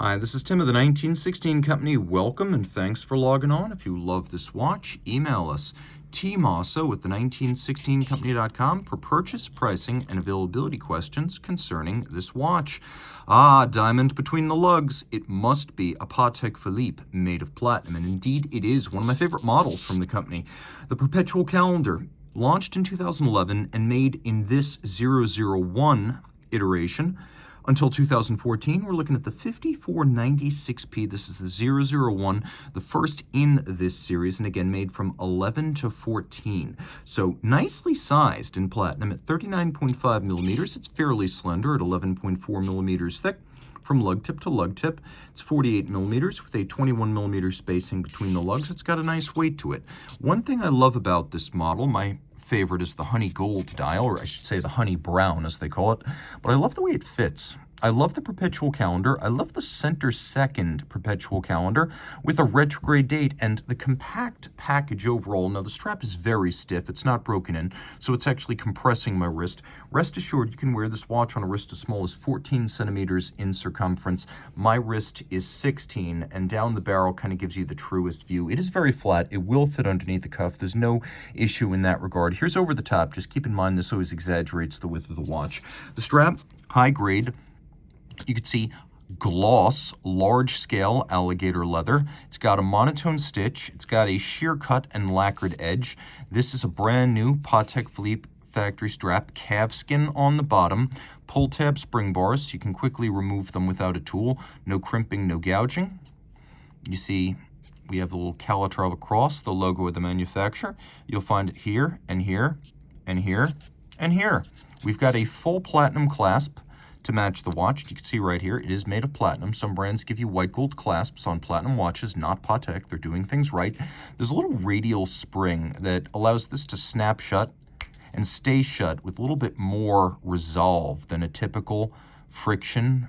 Hi, this is Tim of the 1916 Company. Welcome and thanks for logging on. If you love this watch, email us Team Mosso at the1916company.com for purchase, pricing, and availability questions concerning this watch. Diamond between the lugs. It must be a Patek Philippe made of platinum, and indeed it is one of my favorite models from the company. The Perpetual calendar, launched in 2011 and made in this 001 iteration. Until 2014, we're looking at the 5496P. This is the 001, the first in this series, and again, made from 11 to 14. So nicely sized in platinum at 39.5 millimeters. It's fairly slender at 11.4 millimeters thick. From lug tip to lug tip, it's 48 millimeters with a 21 millimeter spacing between the lugs. It's got a nice weight to it. One thing I love about this model, my favorite is the honey gold dial, or I should say the honey brown as they call it, but I love the way it fits. I love the Perpetual calendar. I love the center second Perpetual calendar with a retrograde date and the compact package overall. Now the strap is very stiff. It's not broken in, so it's actually compressing my wrist. Rest assured, you can wear this watch on a wrist as small as 14 centimeters in circumference. My wrist is 16, and down the barrel kind of gives you the truest view. It is very flat. It will fit underneath the cuff. There's no issue in that regard. Here's over the top. Just keep in mind this always exaggerates the width of the watch. The strap, high grade. You can see gloss, large-scale alligator leather. It's got a monotone stitch. It's got a sheer cut and lacquered edge. This is a brand new Patek Philippe factory strap, calfskin on the bottom, pull tab spring bars, so you can quickly remove them without a tool. No crimping, no gouging. You see we have the little Calatrava Cross, the logo of the manufacturer. You'll find it here and here and here and here. We've got a full platinum clasp to match the watch. You can see right here, it is made of platinum. Some brands give you white gold clasps on platinum watches, not Patek. They're doing things right. There's a little radial spring that allows this to snap shut and stay shut with a little bit more resolve than a typical friction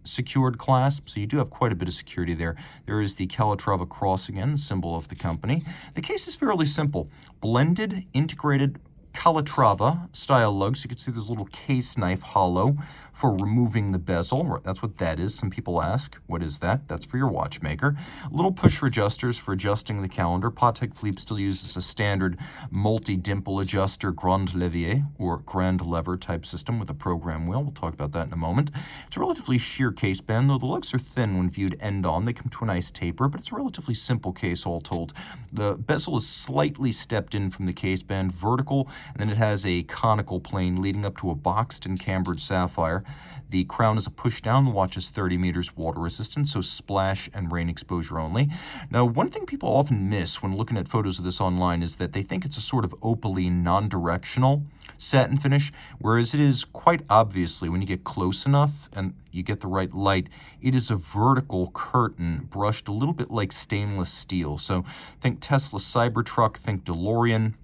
secured clasp, so you do have quite a bit of security there. There is the Calatrava Cross again, the symbol of the company. The case is fairly simple. Blended, integrated Calatrava style lugs. You can see there's a little case knife hollow for removing the bezel. That's what that is. Some people ask, what is that? That's for your watchmaker. Little pusher adjusters for adjusting the calendar. Patek Philippe still uses a standard multi-dimple adjuster grand levier or grand lever type system with a program wheel. We'll talk about that in a moment. It's a relatively sheer case band, though the lugs are thin when viewed end on. They come to a nice taper, but it's a relatively simple case all told. The bezel is slightly stepped in from the case band, vertical, and then it has a conical plane leading up to a boxed and cambered sapphire. The crown is a push down. The watch is 30 meters water resistant, so splash and rain exposure only. Now, one thing people often miss when looking at photos of this online is that they think it's a sort of opaline, non-directional satin finish, whereas it is quite obviously, when you get close enough and you get the right light, it is a vertical curtain brushed a little bit like stainless steel. So think Tesla Cybertruck, think DeLorean,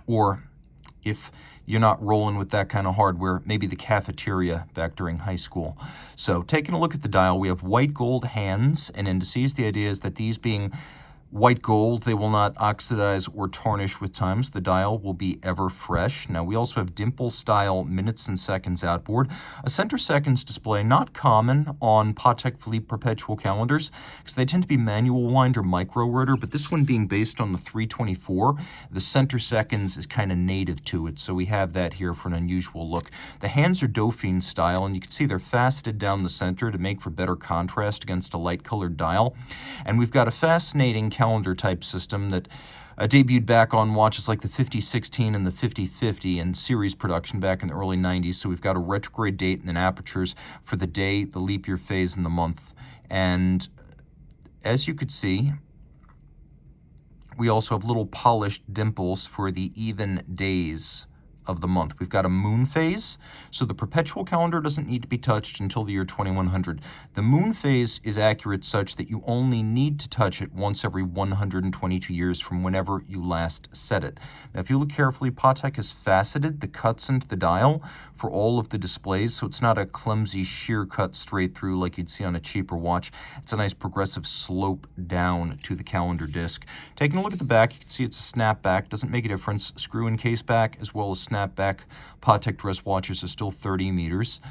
or if you're not rolling with that kind of hardware, maybe the cafeteria back during high school. So taking a look at the dial, we have white gold hands and indices. The idea is that these being white gold, they will not oxidize or tarnish with time, so the dial will be ever fresh. Now, we also have dimple-style minutes and seconds outboard. A center seconds display, not common on Patek Philippe Perpetual calendars, because they tend to be manual wind or micro-rotor, but this one being based on the 324, the center seconds is kind of native to it, so we have that here for an unusual look. The hands are Dauphine style, and you can see they're faceted down the center to make for better contrast against a light-colored dial. And we've got a fascinating calendar type system that debuted back on watches like the 5016 and the 5050 in series production back in the early 90s. So we've got a retrograde date and then apertures for the day, the leap year phase, and the month. And as you could see, we also have little polished dimples for the even days of the month. We've got a moon phase, so the Perpetual calendar doesn't need to be touched until the year 2100. The moon phase is accurate such that you only need to touch it once every 122 years from whenever you last set it. Now, if you look carefully, Patek has faceted the cuts into the dial for all of the displays, so it's not a clumsy sheer cut straight through like you'd see on a cheaper watch. It's a nice progressive slope down to the calendar disc. Taking a look at the back, you can see it's a snap back. Doesn't make a difference. Screw in case back as well as snap snapback Patek dress watches are still 30 meters.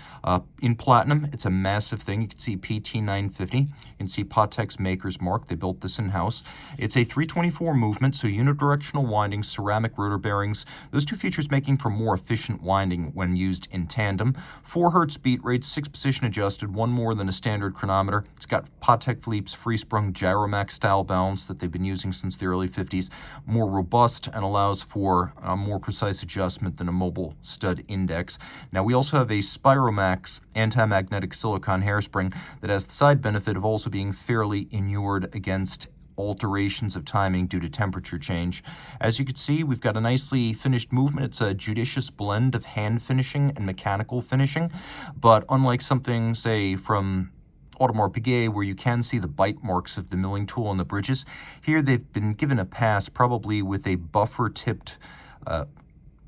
In platinum, it's a massive thing. You can see PT950. You can see Patek's maker's mark. They built this in-house. It's a 324 movement, so unidirectional winding, ceramic rotor bearings. Those two features making for more efficient winding when used in tandem. 4 hertz beat rate, 6 position adjusted, one more than a standard chronometer. It's got Patek Philippe's free-sprung Gyromax style balance that they've been using since the early 50s. More robust and allows for a more precise adjustment than a mobile stud index. Now we also have a Spiromax anti-magnetic silicone hairspring that has the side benefit of also being fairly inured against alterations of timing due to temperature change. As you can see, we've got a nicely finished movement. It's a judicious blend of hand finishing and mechanical finishing, but unlike something, say, from Audemars Piguet, where you can see the bite marks of the milling tool on the bridges, here they've been given a pass probably with a buffer-tipped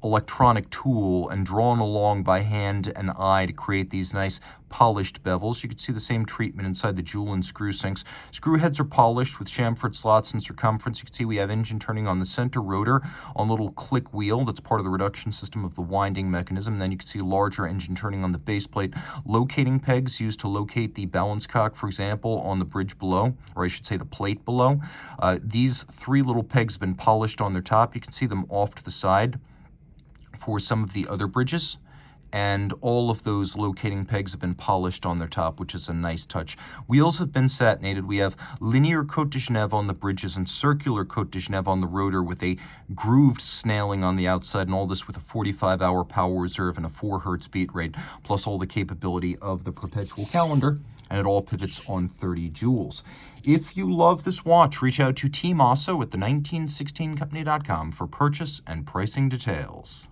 electronic tool and drawn along by hand and eye to create these nice polished bevels. You can see the same treatment inside the jewel and screw sinks. Screw heads are polished with chamfered slots in circumference. You can see we have engine turning on the center rotor on a little click wheel. That's part of the reduction system of the winding mechanism. And then you can see larger engine turning on the base plate. Locating pegs used to locate the balance cock, for example, on the bridge below, or I should say the plate below. These 3 little pegs have been polished on their top. You can see them off to the side for some of the other bridges, and all of those locating pegs have been polished on their top, which is a nice touch. Wheels have been satinated. We have linear Côte de Genève on the bridges and circular Côte de Genève on the rotor with a grooved snailing on the outside, and all this with a 45-hour power reserve and a 4 hertz beat rate, plus all the capability of the perpetual calendar, and it all pivots on 30 joules. If you love this watch, reach out to Team Mosso at the 1916company.com for purchase and pricing details.